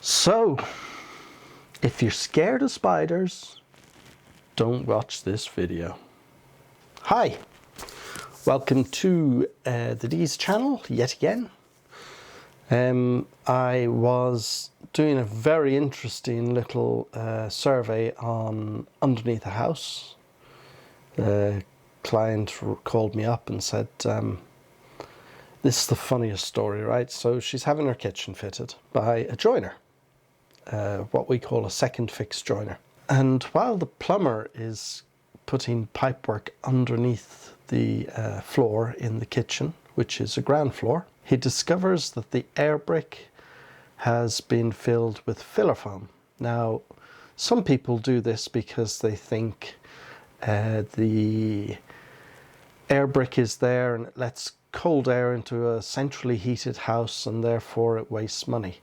So, if you're scared of spiders, don't watch this video. Hi, welcome to the D's channel yet again. I was doing a very interesting little survey on underneath a house. The client called me up and said, this is the funniest story, right? So she's having her kitchen fitted by a joiner. What we call a second fix joiner. And while the plumber is putting pipework underneath the floor in the kitchen, which is a ground floor, he discovers that the air brick has been filled with filler foam. Now, some people do this because they think the air brick is there and it lets cold air into a centrally heated house and therefore it wastes money.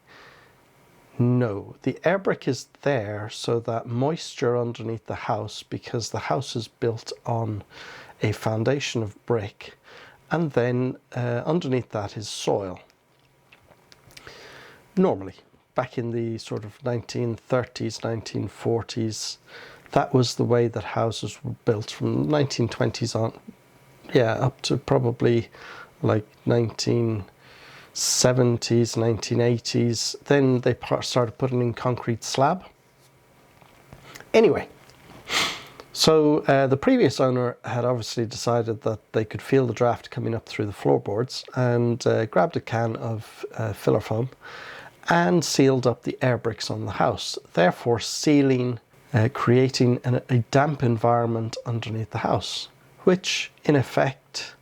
No, the air brick is there so that moisture underneath the house, because the house is built on a foundation of brick, and then underneath that is soil. Normally, back in the sort of 1930s, 1940s, that was the way that houses were built from 1920s on, up to probably like 1970s, 1980s, then they started putting in concrete slab. Anyway, so the previous owner had obviously decided that they could feel the draft coming up through the floorboards and grabbed a can of filler foam and sealed up the air bricks on the house, therefore sealing, creating a damp environment underneath the house, which in effect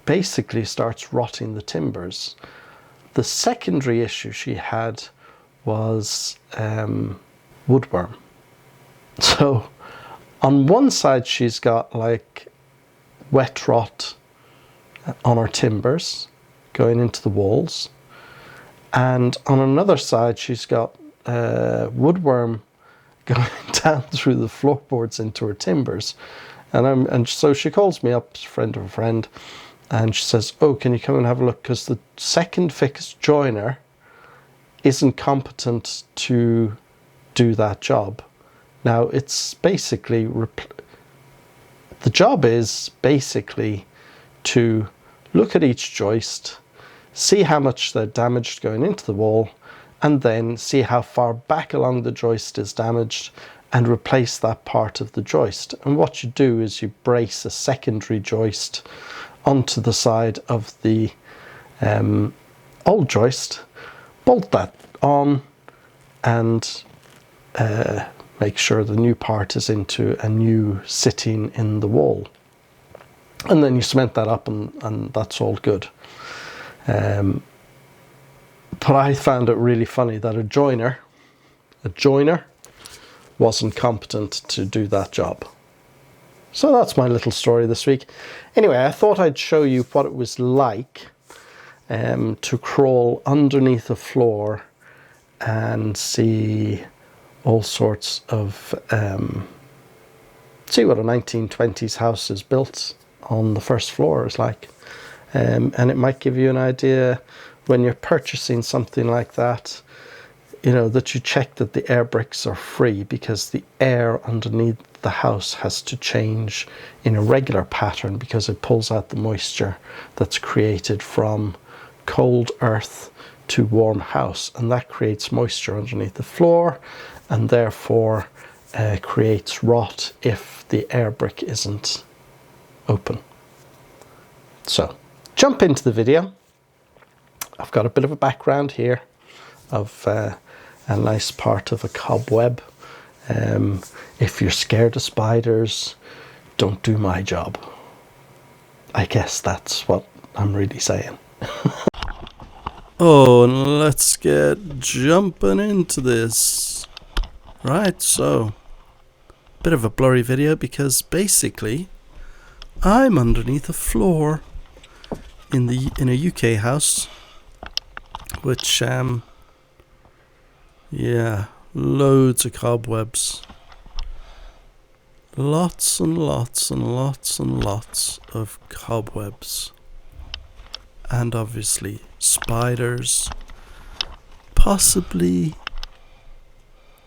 basically starts rotting the timbers. The secondary issue she had was woodworm. So on one side she's got like wet rot on her timbers going into the walls, and on another side she's got woodworm going down through the floorboards into her timbers. And so she calls me up, friend of a friend, and she says, oh, can you come and have a look? Because the second fix joiner isn't competent to do that job. Now, it's basically, the job is basically to look at each joist, see how much they're damaged going into the wall, and then see how far back along the joist is damaged and replace that part of the joist. And what you do is you brace a secondary joist onto the side of the old joist, bolt that on, and make sure the new part is into a new sitting in the wall. And then you cement that up and that's all good. But I found it really funny that a joiner wasn't competent to do that job. So that's my little story this week. Anyway, I thought I'd show you what it was like to crawl underneath a floor and see all sorts of, see what a 1920s house is built on the first floor is like. And it might give you an idea when you're purchasing something like that, you know, that you check that the air bricks are free, because the air underneath the house has to change in a regular pattern because it pulls out the moisture that's created from cold earth to warm house, and that creates moisture underneath the floor and therefore creates rot if the air brick isn't open. So jump into the video. I've got a bit of a background here of a nice part of a cobweb. If you're scared of spiders, don't do my job. I guess that's what I'm really saying. Oh, and let's get jumping into this. Right, so bit of a blurry video because basically I'm underneath a floor in a UK house, which yeah, loads of cobwebs, lots and lots and lots and lots of cobwebs, and obviously spiders possibly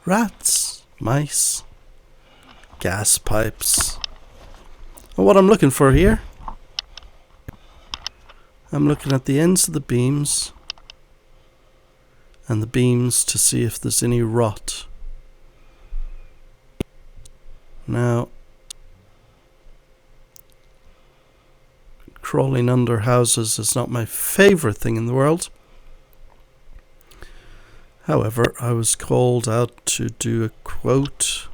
rats, mice, gas pipes. And what I'm looking for here, I'm looking at the ends of the beams and the beams to see if there's any rot. Now, crawling under houses is not my favourite thing in the world. However, I was called out to do a quote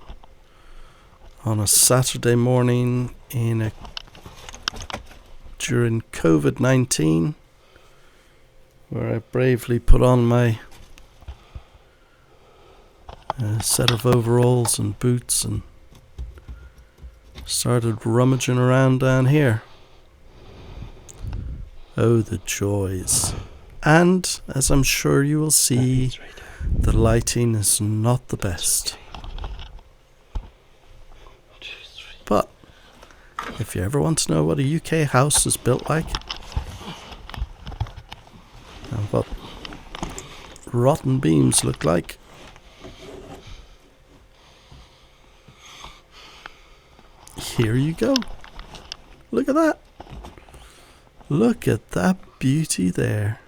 on a Saturday morning during COVID-19, where I bravely put on my set of overalls and boots and started rummaging around down here. Oh, the joys. And, as I'm sure you will see, the lighting is not the best. But, if you ever want to know what a UK house is built like, and what rotten beams look like, here you go. Look at that. Look at that beauty there.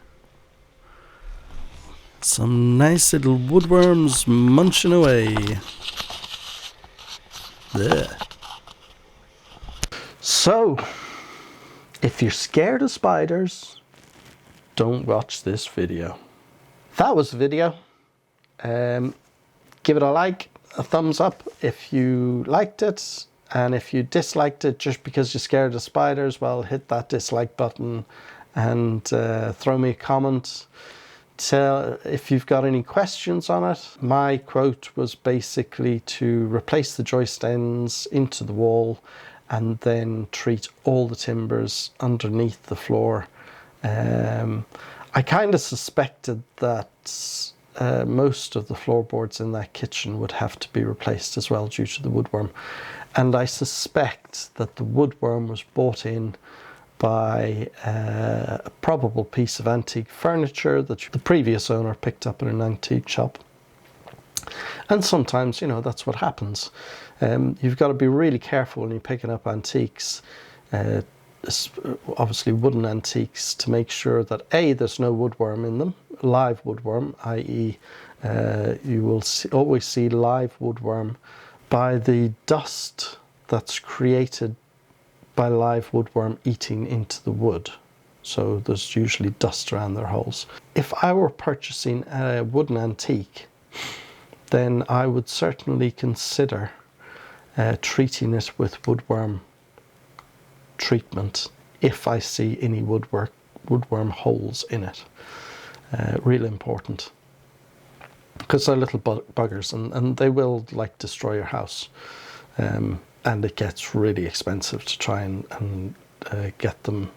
Some nice little woodworms munching away. There. So, if you're scared of spiders, don't watch this video. That was the video. Give it a like, a thumbs up if you liked it. And if you disliked it just because you're scared of spiders, well, hit that dislike button and throw me a comment. Tell if you've got any questions on it. My quote was basically to replace the joist ends into the wall and then treat all the timbers underneath the floor. I kind of suspected that most of the floorboards in that kitchen would have to be replaced as well due to the woodworm. And I suspect that the woodworm was bought in by a probable piece of antique furniture that the previous owner picked up in an antique shop. And sometimes, you know, that's what happens. You've got to be really careful when you're picking up antiques, obviously wooden antiques, to make sure that A, there's no woodworm in them, live woodworm, i.e. You will always see live woodworm by the dust that's created by live woodworm eating into the wood. So there's usually dust around their holes. If I were purchasing a wooden antique, then I would certainly consider treating it with woodworm treatment if I see any woodworm holes in it. Really important. Because they're little buggers and they will like destroy your house. And it gets really expensive to try and get them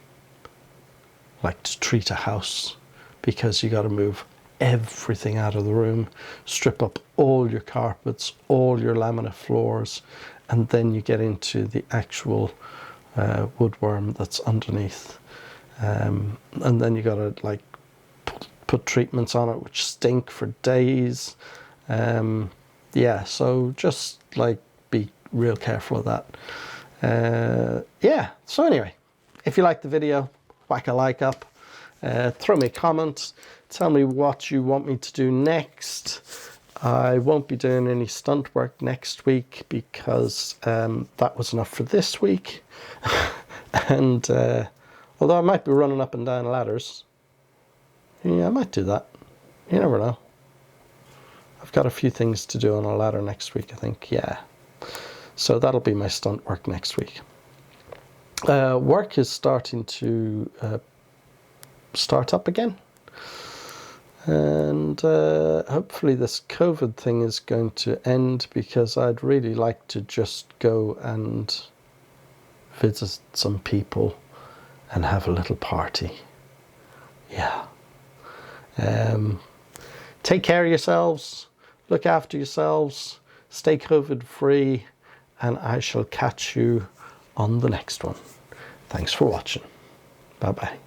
like to treat a house, because you got to move everything out of the room, strip up all your carpets, all your laminate floors, and then you get into the actual woodworm that's underneath. And then you got to like put treatments on it which stink for days. Yeah, so just like be real careful of that. Yeah, so anyway, if you like the video, whack a like up, throw me a comment, tell me what you want me to do next. I won't be doing any stunt work next week because that was enough for this week. And although I might be running up and down ladders, yeah, I might do that. You never know. I've got a few things to do on a ladder next week, I think, yeah. So that'll be my stunt work next week. Work is starting to start up again. And hopefully this COVID thing is going to end, because I'd really like to just go and visit some people and have a little party. Yeah. Take care of yourselves, look after yourselves, stay COVID free, and I shall catch you on the next one. Thanks for watching. Bye bye.